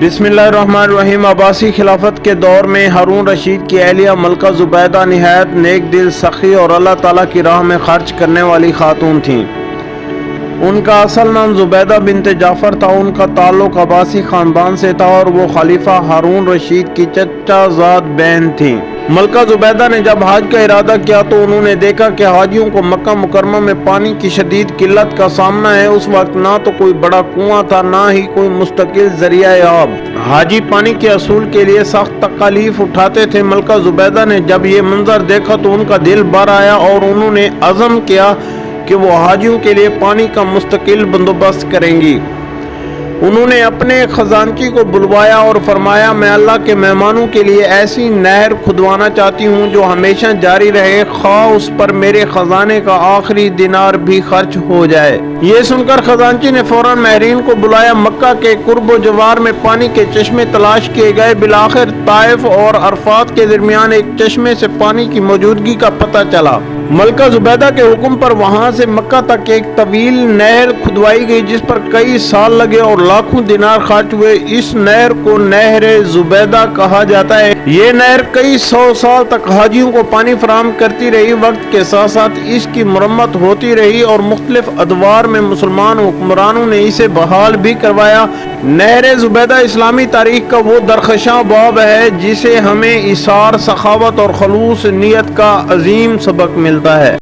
बिस्मिल्लाहिर्रहमानिर्रहीम। अब्बासी खिलाफत के दौर में हारून रशीद की अहलिया मलका ज़ुबैदा निहायत नेक दिल, सखी और अल्लाह ताला की राह में खर्च करने वाली खातून थीं। उनका असल नाम ज़ुबैदा बिन्त जाफ़र था। उनका ताल्लुक़ अब्बासी ख़ानदान से था और वो खलीफा हारून रशीद की चचाज़ाद बहन थीं। मलका ज़ुबैदा ने जब हज का इरादा किया तो उन्होंने देखा कि हाजियों को मक्का मुकरमा में पानी की शदीद किल्लत का सामना है। उस वक्त ना तो कोई बड़ा कुआं था, ना ही कोई मुस्तकिल ज़रिया आब। हाजी पानी के असूल के लिए सख्त तकालीफ उठाते थे। मलका ज़ुबैदा ने जब ये मंजर देखा तो उनका दिल भर आया और उन्होंने अज़म किया कि वो हाजियों के लिए पानी का मुस्तकिल बंदोबस्त करेंगी। उन्होंने अपने खजानची को बुलवाया और फरमाया, मैं अल्लाह के मेहमानों के लिए ऐसी नहर खुदवाना चाहती हूँ जो हमेशा जारी रहे, खा उस पर मेरे खजाने का आखिरी दिनार भी खर्च हो जाए। ये सुनकर खजानची ने फौरन महरीन को बुलाया। मक्का के कुर्ब जवार में पानी के चश्मे तलाश किए गए। बिलाखिर ताइफ और अरफात के दरमियान एक चश्मे से पानी की मौजूदगी का पता चला। मलका ज़ुबैदा के हुक्म पर वहां से मक्का तक एक तवील नहर खुदवाई गई जिस पर कई साल लगे और लाखों दिनार खर्च हुए। इस नहर को नहर ज़ुबैदा कहा जाता है। ये नहर कई सौ साल तक हाजियों को पानी फराहम करती रही। वक्त के साथ साथ इसकी मरम्मत होती रही और मुख्तलिफ अदवार में मुसलमान हुक्मरानों ने इसे बहाल भी करवाया। नहर ज़ुबैदा इस्लामी तारीख का वो दरख्शां बाब है जिसे हमें इसार, सखावत और खलूस नियत का अजीम सबक मिलता है।